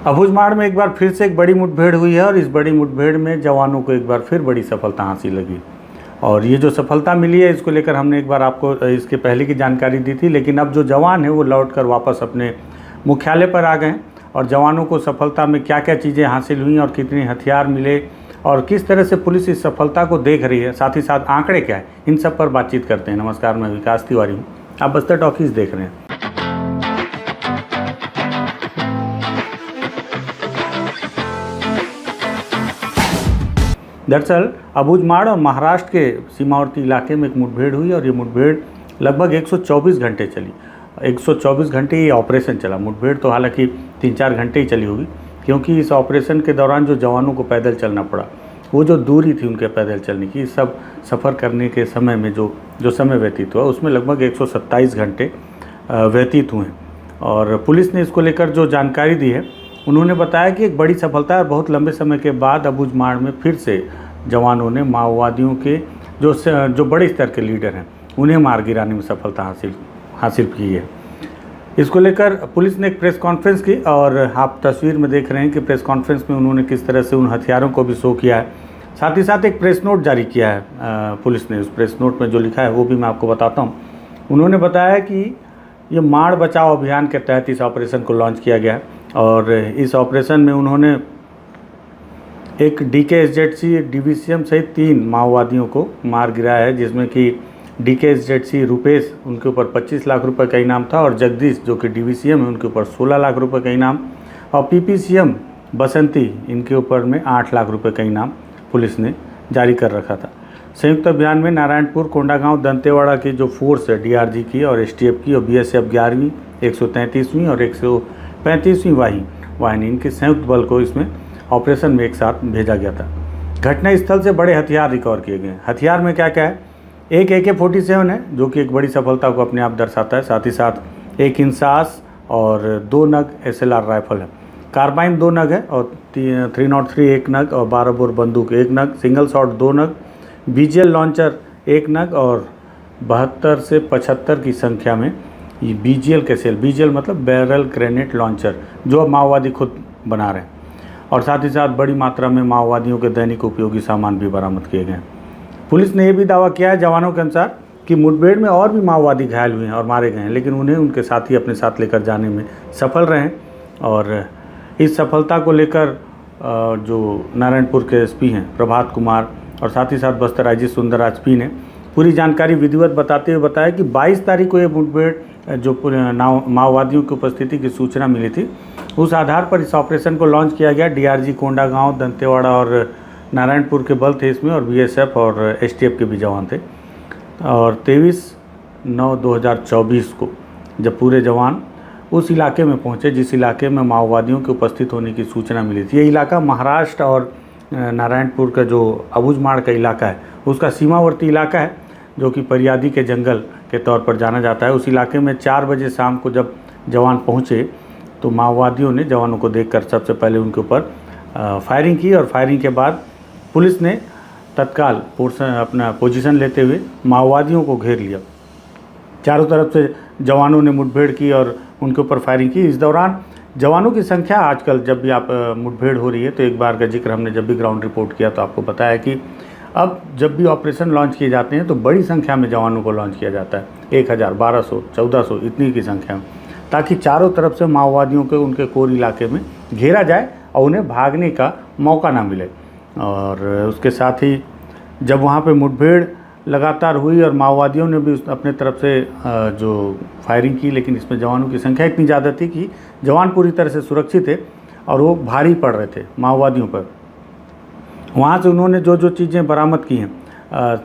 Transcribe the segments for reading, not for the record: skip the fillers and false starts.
अबूझमाड़ में एक बार फिर से एक बड़ी मुठभेड़ हुई है और इस बड़ी मुठभेड़ में जवानों को एक बार फिर बड़ी सफलता हासिल लगी। और ये जो सफलता मिली है इसको लेकर हमने एक बार आपको इसके पहले की जानकारी दी थी, लेकिन अब जो जवान हैं वो लौटकर वापस अपने मुख्यालय पर आ गए हैं। और जवानों को सफलता में क्या क्या चीज़ें हासिल हुई और कितने हथियार मिले और किस तरह से पुलिस इस सफलता को देख रही है, साथ ही साथ आंकड़े क्या है, इन सब पर बातचीत करते हैं। नमस्कार, मैं विकास तिवारी हूँ, आप बस्तर टॉकीज देख रहे हैं। दरअसल अबूझमाड़ और महाराष्ट्र के सीमावर्ती इलाके में एक मुठभेड़ हुई और ये मुठभेड़ लगभग 124 घंटे चली। 124 घंटे ये ऑपरेशन चला। मुठभेड़ तो हालांकि 3-4 घंटे ही चली होगी, क्योंकि इस ऑपरेशन के दौरान जो जवानों को पैदल चलना पड़ा, वो जो दूरी थी उनके पैदल चलने की, सब सफ़र करने के समय में जो समय व्यतीत हुआ उसमें लगभग 127 घंटे व्यतीत हुए। और पुलिस ने इसको लेकर जो जानकारी दी है, उन्होंने बताया कि एक बड़ी सफलता है। बहुत लंबे समय के बाद अबूझमाड़ में फिर से जवानों ने माओवादियों के जो बड़े स्तर के लीडर हैं उन्हें मार गिराने में सफलता हासिल की है। इसको लेकर पुलिस ने एक प्रेस कॉन्फ्रेंस की और आप तस्वीर में देख रहे हैं कि प्रेस कॉन्फ्रेंस में उन्होंने किस तरह से उन हथियारों को भी शो किया है। साथ ही साथ एक प्रेस नोट जारी किया है पुलिस ने। उस प्रेस नोट में जो लिखा है वो भी मैं आपको बताता हूँ। उन्होंने बताया कि ये माड़ बचाओ अभियान के तहत इस ऑपरेशन को लॉन्च किया गया है और इस ऑपरेशन में उन्होंने एक DKSZC DVCM सहित 3 माओवादियों को मार गिराया है, जिसमें कि DKSZC रुपेश, उनके ऊपर 25 लाख रुपए का इनाम था, और जगदीश जो कि DVCM है उनके ऊपर 16 लाख रुपए का इनाम, और PPCM बसंती, इनके ऊपर में 8 लाख रुपए का इनाम पुलिस ने जारी कर रखा था। संयुक्त अभियान में नारायणपुर, कोंडागांव, दंतेवाड़ा की जो फोर्स है DRG की और STF की और BSF 11वीं, 133वीं और 135वीं वाहिनी, इनके संयुक्त बल को इसमें ऑपरेशन में एक साथ भेजा गया था। घटनास्थल से बड़े हथियार रिकवर किए गए। हथियार में क्या क्या है? एक AK-47 है जो कि एक बड़ी सफलता को अपने आप दर्शाता है। साथ ही साथ एक इंसास और 2 नग SLR राइफल है। कार्बाइन 2 नग है और 303 1 नग और 12 बोर बंदूक 1 नग, सिंगल शॉट 2 नग, BGL लॉन्चर 1 नग और 72 से 75 की संख्या में ये BGL के सेल, BGL मतलब बैरल ग्रेनेड लॉन्चर, जो माओवादी खुद बना रहे हैं। और साथ ही साथ बड़ी मात्रा में माओवादियों के दैनिक उपयोगी सामान भी बरामद किए गए। पुलिस ने यह भी दावा किया है जवानों के अनुसार कि मुठभेड़ में और भी माओवादी घायल हुए हैं और मारे गए हैं, लेकिन उन्हें उनके साथी अपने साथ लेकर जाने में सफल रहे हैं। और इस सफलता को लेकर जो नारायणपुर के SP हैं प्रभात कुमार और साथ ही साथ बस्तर IG सुंदरराज P ने पूरी जानकारी विधिवत बताते हुए बताया कि 22 तारीख को ये मुठभेड़ जो माओवादियों की उपस्थिति की सूचना मिली थी, उस आधार पर इस ऑपरेशन को लॉन्च किया गया। DRG, कोंडागांव, दंतेवाड़ा और नारायणपुर के बल थे इसमें, और BSF और STF के भी जवान थे। और 23/9/2024 को जब पूरे जवान उस इलाके में पहुंचे जिस इलाके में माओवादियों के उपस्थित होने की सूचना मिली थी, ये इलाका महाराष्ट्र और नारायणपुर का जो अबूझमाड़ का इलाका है उसका सीमावर्ती इलाका है, जो कि परियादी के जंगल के तौर पर जाना जाता है। उस इलाके में 4 बजे शाम को जब जवान पहुंचे तो माओवादियों ने जवानों को देखकर सबसे पहले उनके ऊपर फायरिंग की, और फायरिंग के बाद पुलिस ने तत्काल अपना पोजीशन लेते हुए माओवादियों को घेर लिया। चारों तरफ से जवानों ने मुठभेड़ की और उनके ऊपर फायरिंग की। इस दौरान जवानों की संख्या, आजकल जब भी आप मुठभेड़ हो रही है तो एक बार का जिक्र हमने जब भी ग्राउंड रिपोर्ट किया तो आपको बताया कि अब जब भी ऑपरेशन लॉन्च किए जाते हैं तो बड़ी संख्या में जवानों को लॉन्च किया जाता है, 1000, 1200, 1400 इतनी की संख्या में, ताकि चारों तरफ से माओवादियों के उनके कोर इलाके में घेरा जाए और उन्हें भागने का मौका ना मिले। और उसके साथ ही जब वहाँ पे मुठभेड़ लगातार हुई और माओवादियों ने भी अपने तरफ से जो फायरिंग की, लेकिन इसमें जवानों की संख्या इतनी ज़्यादा थी कि जवान पूरी तरह से सुरक्षित थे और वो भारी पड़ रहे थे माओवादियों पर। वहाँ से उन्होंने जो चीज़ें बरामद की हैं,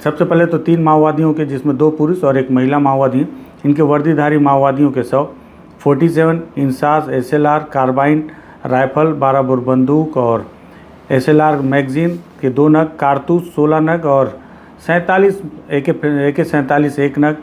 सबसे पहले तो 3 माओवादियों के, जिसमें 2 पुरुष और 1 महिला माओवादी हैं, इनके वर्दीधारी माओवादियों के 147 INSAS SLR carbine rifle, 12 bore बंदूक और SLR मैगजीन के 2 नग, कारतूस 16 नग और 47 AK-47 1 नग,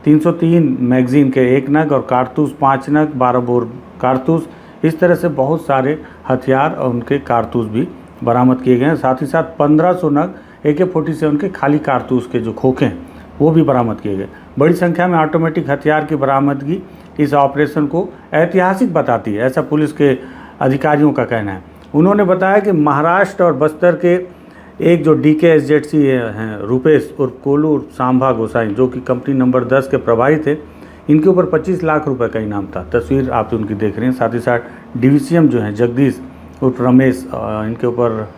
303 मैगजीन के 1 नग और कारतूस 5 नग, 12 बोर कारतूस। इस तरह से बहुत सारे हथियार और उनके कारतूस भी बरामद किए गए हैं। साथ ही साथ 1500 नग AK-47 के खाली कारतूस के जो खोखे हैं वो भी बरामद किए गए। बड़ी संख्या में ऑटोमेटिक हथियार की बरामदगी इस ऑपरेशन को ऐतिहासिक बताती है, ऐसा पुलिस के अधिकारियों का कहना है। उन्होंने बताया कि महाराष्ट्र और बस्तर के एक जो DKSZC हैं रूपेश उर्फ कोलू उर्फ सांभा गोसाई, जो कि कंपनी नंबर 10 के प्रभारी थे, इनके ऊपर 25 लाख रुपए का इनाम था। तस्वीर आप उनकी देख रहे हैं। साथ ही साथ DVCM जो हैं जगदीश उर्फ रमेश, इनके ऊपर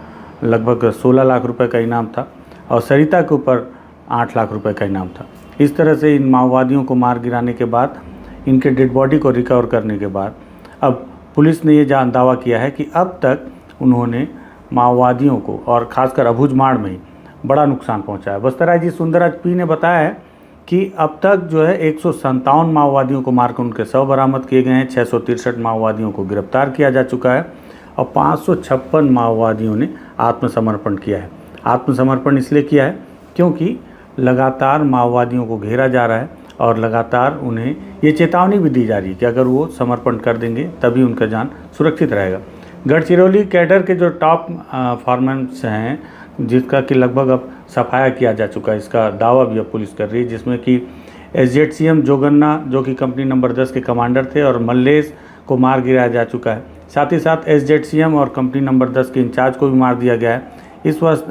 लगभग 16 लाख रुपए का इनाम था और सरिता के ऊपर 8 लाख रुपए का इनाम था। इस तरह से इन माओवादियों को मार गिराने के बाद, इनके डेड बॉडी को रिकवर करने के बाद, अब पुलिस ने ये दावा किया है कि अब तक उन्होंने माओवादियों को और खासकर अबूझमाड़ में ही बड़ा नुकसान पहुंचाया। बस्तर आईजी सुंदरराज P ने बताया है कि अब तक जो है 157 माओवादियों को मारकर उनके शव बरामद किए गए हैं, 663 माओवादियों को गिरफ्तार किया जा चुका है और 556 माओवादियों ने आत्मसमर्पण किया है। आत्मसमर्पण इसलिए किया है क्योंकि लगातार माओवादियों को घेरा जा रहा है और लगातार उन्हें ये चेतावनी भी दी जा रही है कि अगर वो समर्पण कर देंगे तभी उनका जान सुरक्षित रहेगा। गढ़चिरौली कैडर के जो टॉप फॉरमैन्स हैं, जिसका कि लगभग अब सफाया किया जा चुका है, इसका दावा भी अब पुलिस कर रही है, जिसमें कि SZCM जोगन्ना जो कि कंपनी नंबर 10 के कमांडर थे और मल्लेश को मार गिराया जा चुका है। साथ ही साथ SZCM और कंपनी नंबर 10 के इंचार्ज को भी मार दिया गया है। इस वक्त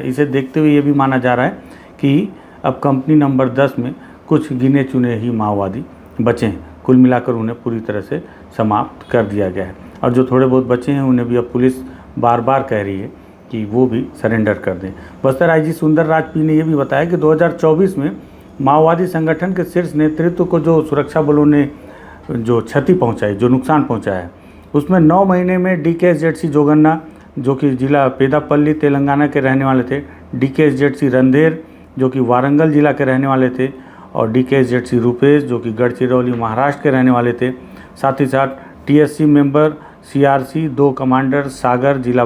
इसे देखते हुए ये भी माना जा रहा है कि अब कंपनी नंबर 10 में कुछ गिने चुने ही माओवादी बचे हैं। कुल मिलाकर उन्हें पूरी तरह से समाप्त कर दिया गया है और जो थोड़े बहुत बचे हैं उन्हें भी अब पुलिस बार बार कह रही है कि वो भी सरेंडर कर दें। बस्तर आईजी सुंदरराज P ने यह भी बताया कि 2024 में माओवादी संगठन के शीर्ष नेतृत्व को जो सुरक्षा बलों ने जो क्षति पहुंचाई, जो नुकसान पहुंचाया है, उसमें 9 महीने में DKSZC जोगन्ना जो कि जिला पेदापल्ली तेलंगाना के रहने वाले थे, DKSZC रंधेर जो कि वारंगल जिला के रहने वाले थे और DKSZC रूपेश जो कि गढ़चिरौली महाराष्ट्र के रहने वाले थे। साथ ही साथ TSC मेंबर CRC 2 कमांडर सागर जिला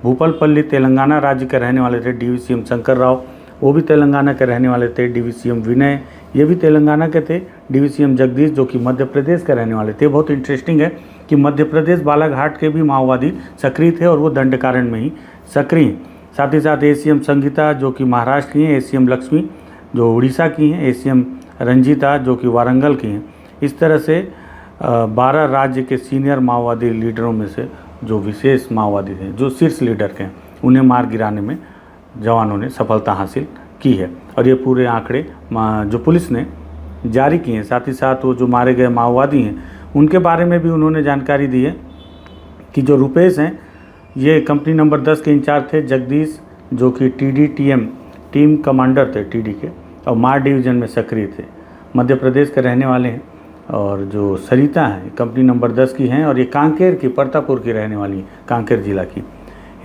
भूपलपल्ली तेलंगाना राज्य के रहने वाले थे। DVCM शंकर राव वो भी तेलंगाना के रहने वाले थे। DVCM विनय ये भी तेलंगाना के थे। DVCM जगदीश जो कि मध्य प्रदेश के रहने वाले थे। बहुत इंटरेस्टिंग है कि मध्य प्रदेश बालाघाट के भी माओवादी सक्रिय थे और वो दंडकारण्य में ही सक्रिय हैं। साथ ही साथ ACM संगीता जो कि महाराष्ट्र की हैं, ACM लक्ष्मी जो उड़ीसा की हैं, ACM रंजीता जो कि वारंगल की हैं। इस तरह से 12 राज्य के सीनियर माओवादी लीडरों में से जो विशेष माओवादी थे, जो शीर्ष लीडर के हैं, उन्हें मार गिराने में जवानों ने सफलता हासिल की है और ये पूरे आंकड़े जो पुलिस ने जारी किए हैं। साथ ही साथ वो जो मारे गए माओवादी हैं उनके बारे में भी उन्होंने जानकारी दी है कि जो रुपेश हैं ये कंपनी नंबर 10 के इंचार्ज थे। जगदीश जो कि TDTM टीम कमांडर थे TD के और मार डिवीज़न में सक्रिय थे, मध्य प्रदेश के रहने वाले हैं। और जो सरिता हैं कंपनी नंबर 10 की हैं और ये कांकेर की परतापुर की रहने वाली हैं, कांकेर जिला की।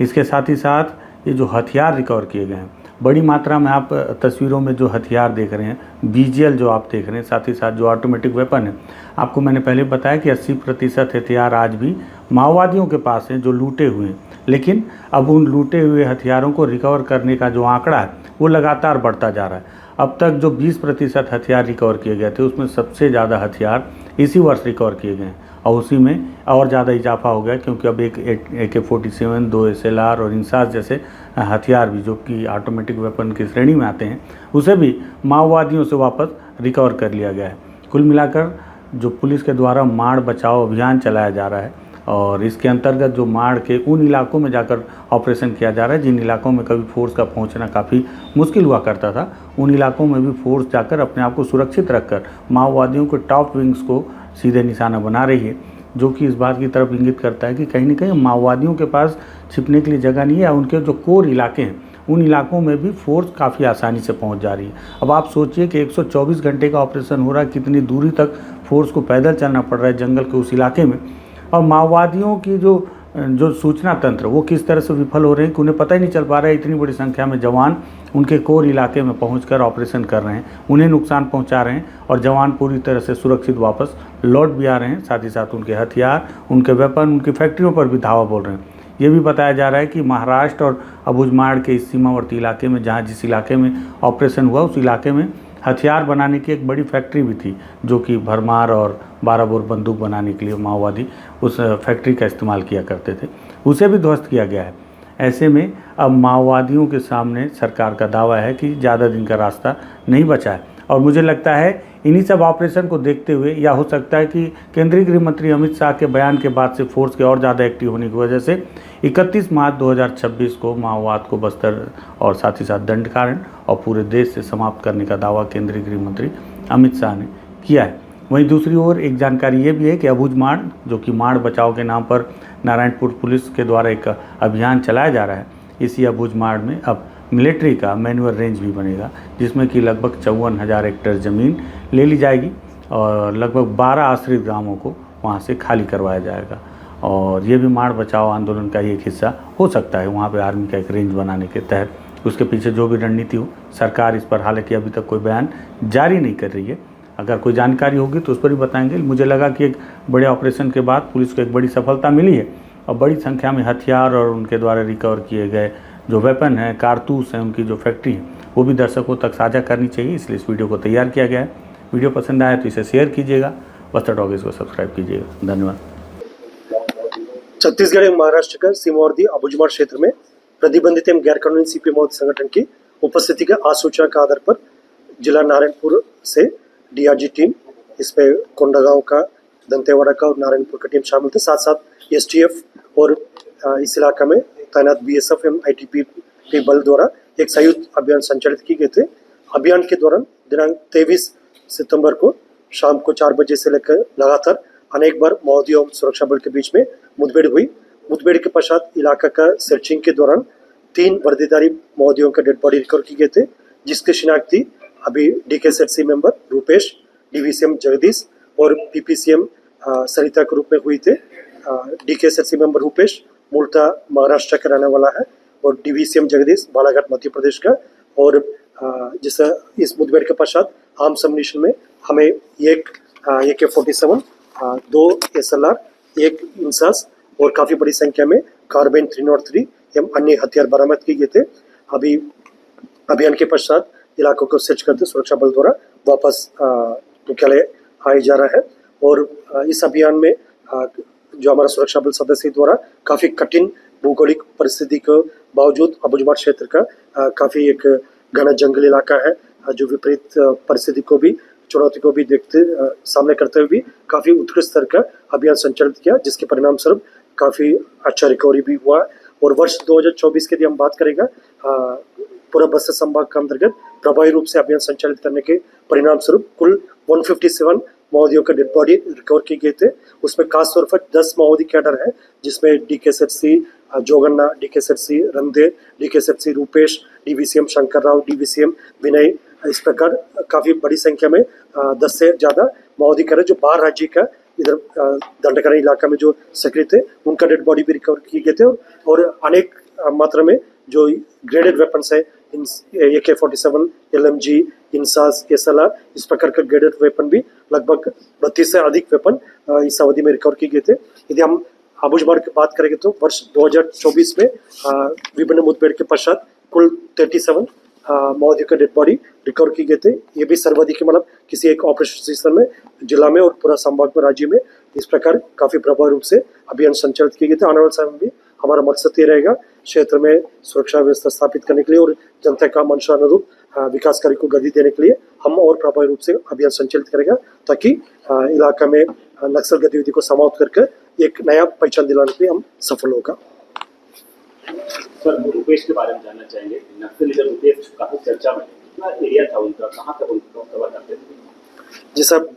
इसके साथ ही साथ ये जो हथियार रिकवर किए गए हैं बड़ी मात्रा में, आप तस्वीरों में जो हथियार देख रहे हैं, BGL जो आप देख रहे हैं, साथ ही साथ जो ऑटोमेटिक वेपन है, आपको मैंने पहले बताया कि 80% हथियार आज भी माओवादियों के पास हैं जो लूटे हुए हैं। लेकिन अब उन लूटे हुए हथियारों को रिकवर करने का जो आंकड़ा है वो लगातार बढ़ता जा रहा है। अब तक जो 20% हथियार रिकवर किए गए थे उसमें सबसे ज़्यादा हथियार इसी वर्ष रिकवर किए गए हैं और उसी में और ज़्यादा इजाफा हो गया क्योंकि अब एक AK-47, 2 SLR और इंसास जैसे हथियार भी जो कि ऑटोमेटिक वेपन की श्रेणी में आते हैं उसे भी माओवादियों से वापस रिकवर कर लिया गया है। कुल मिलाकर जो पुलिस के द्वारा माड़ बचाओ अभियान चलाया जा रहा है और इसके अंतर्गत जो माड़ के उन इलाकों में जाकर ऑपरेशन किया जा रहा है जिन इलाकों में कभी फोर्स का पहुंचना काफ़ी मुश्किल हुआ करता था, उन इलाकों में भी फोर्स जाकर अपने आप को सुरक्षित रखकर माओवादियों के टॉप विंग्स को सीधे निशाना बना रही है, जो कि इस बात की तरफ इंगित करता है कि कहीं ना कहीं माओवादियों के पास छिपने के लिए जगह नहीं है। उनके जो कोर इलाके हैं उन इलाकों में भी फोर्स काफ़ी आसानी से पहुंच जा रही है। अब आप सोचिए कि 124 घंटे का ऑपरेशन हो रहा है, कितनी दूरी तक फोर्स को पैदल चलना पड़ रहा है जंगल के उस इलाके में, और माओवादियों की जो सूचना तंत्र वो किस तरह से विफल हो रहे हैं कि उन्हें पता ही नहीं चल पा रहा है। इतनी बड़ी संख्या में जवान उनके कोर इलाके में पहुंचकर ऑपरेशन कर रहे हैं, उन्हें नुकसान पहुंचा रहे हैं और जवान पूरी तरह से सुरक्षित वापस लौट भी आ रहे हैं। साथ ही साथ उनके हथियार, उनके वेपन, उनकी फैक्ट्रियों पर भी धावा बोल रहे हैं। ये भी बताया जा रहा है कि महाराष्ट्र और अबूझमाड़ के इस सीमावर्ती इलाके में जहाँ जिस इलाके में ऑपरेशन हुआ उस इलाके में हथियार बनाने की एक बड़ी फैक्ट्री भी थी, जो कि भरमार और 12 बोर बंदूक बनाने के लिए माओवादी उस फैक्ट्री का इस्तेमाल किया करते थे, उसे भी ध्वस्त किया गया है। ऐसे में अब माओवादियों के सामने सरकार का दावा है कि ज़्यादा दिन का रास्ता नहीं बचा है और मुझे लगता है इन्हीं सब ऑपरेशन को देखते हुए, या हो सकता है कि केंद्रीय गृह मंत्री अमित शाह के बयान के बाद से फोर्स के और ज़्यादा एक्टिव होने की वजह से 31 मार्च 2026 को माओवाद को बस्तर और साथ ही साथ दंडकारण्य और पूरे देश से समाप्त करने का दावा केंद्रीय गृह मंत्री अमित शाह ने किया है। वहीं दूसरी ओर एक जानकारी ये भी है कि अबूझमाड़, जो कि माड़ बचाओ के नाम पर नारायणपुर पुलिस के द्वारा एक अभियान चलाया जा रहा है, इसी अबूझमाड़ में अब मिलिट्री का मैनुअल रेंज भी बनेगा, जिसमें कि लगभग 54,000 हेक्टेयर ज़मीन ले ली जाएगी और लगभग 12 आश्रित ग्रामों को वहाँ से खाली करवाया जाएगा। और ये भी माड़ बचाओ आंदोलन का ही एक हिस्सा हो सकता है, वहाँ पे आर्मी का एक रेंज बनाने के तहत। उसके पीछे जो भी रणनीति हो, सरकार इस पर हालांकि अभी तक कोई बयान जारी नहीं कर रही है। अगर कोई जानकारी होगी तो उस पर भी बताएंगे। मुझे लगा कि एक बड़े ऑपरेशन के बाद पुलिस को एक बड़ी सफलता मिली है और बड़ी संख्या में हथियार और उनके द्वारा रिकवर किए गए जो वेपन हैं, कारतूस हैं, उनकी जो फैक्ट्री है, वो भी दर्शकों तक साझा करनी चाहिए। इसलिए इस वीडियो को तैयार किया गया है। वीडियो पसंद आए तो इसे शेयर कीजिएगा, बस्तर टॉकीज को सब्सक्राइब कीजिएगा। धन्यवाद। छत्तीसगढ़ एवं महाराष्ट्र का सीमावर्ती अबूझमाड़ क्षेत्र में प्रतिबंधित एवं गैर कानूनी सीपी माओवादी संगठन की उपस्थिति के आसूचना के आधार पर जिला नारायणपुर से डीआरजी टीम, इसमें कोंडागांव का, दंतेवाड़ा का और नारायणपुर का टीम शामिल थे। साथ साथ एसटीएफ और इस इलाका में तैनात बीएसएफ एवं आईटीबीपी बल द्वारा एक संयुक्त अभियान संचालित किए गए थे। अभियान के दौरान दिनांक 23 सितंबर को शाम को 4 बजे से लेकर लगातार अनेक बार माओवादियों और सुरक्षा बल के बीच में मुठभेड़ हुई। मुठभेड़ के पश्चात इलाका का सर्चिंग के दौरान 3 वर्दीधारी माओवादियों का डेड बॉडी रिकवर किए गए थे, जिसकी शिनाख्ती अभी डीकेएसएससी मेंबर रूपेश, डीवीसीएम जगदीश और पीपीसीएम सरिता के रूप में हुई थे। डीकेएसएससी मेंबर रूपेश मूलतः महाराष्ट्र का रहने वाला है और डीवीसीएम जगदीश बालाघाट मध्य प्रदेश का। और जिस इस मुठभेड़ के पश्चात आर्म्स एम्युनिशन में हमें एक AK-47, 2 SLR, 1 इंसास और काफ़ी बड़ी संख्या में कार्बाइन 303 एवं अन्य हथियार बरामद किए गए थे। अभी अभियान के पश्चात इलाकों को सर्च करते सुरक्षा बल द्वारा वापस मुख्यालय आया जा रहा है। और इस अभियान में जो हमारा सुरक्षा बल सदस्य द्वारा काफ़ी कठिन भौगोलिक परिस्थिति के बावजूद अबूझमाड़ क्षेत्र का काफ़ी एक घना जंगल इलाका है, जो विपरीत परिस्थिति को भी, चुनौती को भी देखते सामने करते हुए भी काफ़ी उत्कृष्ट स्तर का अभियान संचालित किया, जिसके परिणाम स्वरूप काफ़ी अच्छा रिकवरी भी हुआ। और वर्ष 2024 की यदि हम बात करेंगे, पूरा बस्तर संभाग के अंतर्गत प्रभावी रूप से अभियान संचालित करने के परिणाम स्वरूप कुल 157 माओवादियों का डेड बॉडी रिकवर किए गए थे। उसमें खासतौर पर 10 माओवादी कैडर है, जिसमें डीकेएसएससी जोगन्ना, डीकेएसएससी रंधे, डीकेएसएससी रूपेश, डीवीसीएम शंकर राव, डीवीसीएम विनय, इस प्रकार काफ़ी बड़ी संख्या में 10 से ज़्यादा माओवादी कैडर जो बाहर राज्य का इधर दंडकारण्य इलाका में जो सक्रिय थे, उनका डेड बॉडी भी रिकवर किए गए थे। और अनेक मात्रा में जो ग्रेडेड वेपन्स है, AK-47, LMG, इंसास, SLR, इस प्रकार का ग्रेडेड वेपन भी लगभग 32 से अधिक वेपन इस अवधि में रिकवर किए गए थे। यदि हम अबूझमाड़ की बात करेंगे तो वर्ष 2024 में विभिन्न मुठभेड़ के पश्चात कुल 37 माओवादियों का डेड बॉडी रिकवर किए गए थे। ये भी सर्वाधिक, मतलब किसी एक ऑपरेशन सिस्टम में जिला में और पूरा संभाग में, राज्य में इस प्रकार काफ़ी प्रभावी रूप से अभियान संचालित किए गए थे। आने वाले समय में भी हमारा मकसद ये रहेगा क्षेत्र में सुरक्षा व्यवस्था स्थापित करने के लिए और जनता का मंशानुरूप विकास कार्य को गति देने के लिए हम और प्रभावी रूप से अभियान संचालित करेगा, ताकि इलाका में नक्सल गतिविधि को समाप्त करके एक नया पहचान दिलाने के लिए हम सफल होगा। सर, रूपेश के बारे में जानना चाहेंगे। नक्सल लीडर रूपेश काफी चर्चा में, कितना एरिया था उनका, कहाँ तक उनका कवर करते थे? जी सर,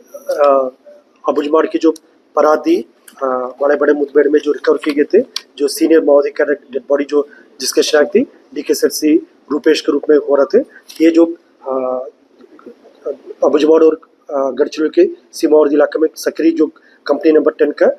अबूझमाड़ की जो परादी बड़े बड़े मुठभेड़ में जो रिकवर किए गए थे, जो सीनियर माओवादी का डेड बॉडी जो जिसके शिनाख्ती डीकेएसएससी रूपेश के रूप में हो रहे थे, ये जो अबूझमाड़ और गढ़चिरौली के सीमावर्ती इलाके में सक्रिय जो कंपनी नंबर 10 का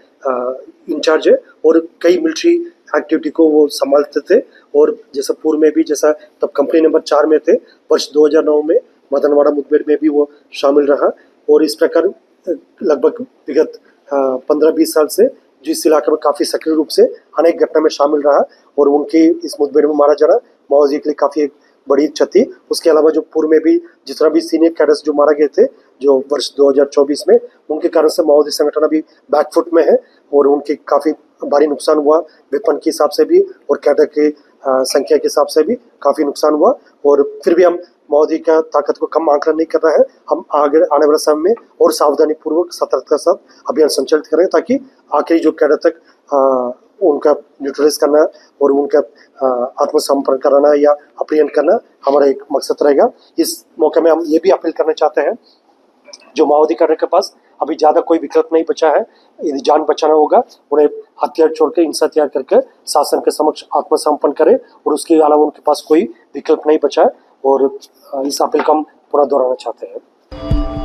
इंचार्ज है और कई मिलिट्री एक्टिविटी को वो संभालते थे। और जैसा पूर्व में भी, जैसा तब कंपनी नंबर 4 में थे, वर्ष 2009 में मदनवाड़ा मुठभेड़ में भी वो शामिल रहा। और इस प्रकार लगभग विगत 15-20 साल से जिस इलाके में काफ़ी सक्रिय रूप से अनेक घटना में शामिल रहा और उनकी इस मुठभेड़ में मारा जाना माओवादी के लिए काफ़ी एक बड़ी क्षति। उसके अलावा जो पूर्व में भी जितना भी सीनियर कैडर्स जो मारा गए थे जो वर्ष 2024 में, उनके कारण से माओवादी संगठन अभी बैकफुट में है और उनकी काफ़ी भारी नुकसान हुआ, वेपन के हिसाब से भी और कैडर की संख्या के हिसाब से भी काफ़ी नुकसान हुआ। और फिर भी हम माओवादी का ताकत को कम आंकलन नहीं कर रहे हैं। हम आगे आने वाले समय में और सावधानी पूर्वक सतर्कता के साथ अभियान संचालित करें ताकि आखिरी जो कैडर तक उनका न्यूट्रलाइज करना और उनका आत्मसमर्पण कराना या अपहरण करना हमारा एक मकसद रहेगा। इस मौके में हम ये भी अपील करना चाहते हैं, जो माओवादी कैडर के पास अभी ज़्यादा कोई विकल्प नहीं बचा है, यदि जान बचाना होगा उन्हें हथियार छोड़ के हिंसा त्याग करके शासन के समक्ष आत्मसमर्पण करे और उसके अलावा उनके पास कोई विकल्प नहीं बचा है। और इस अपील को हम पुनः दोहराना चाहते हैं।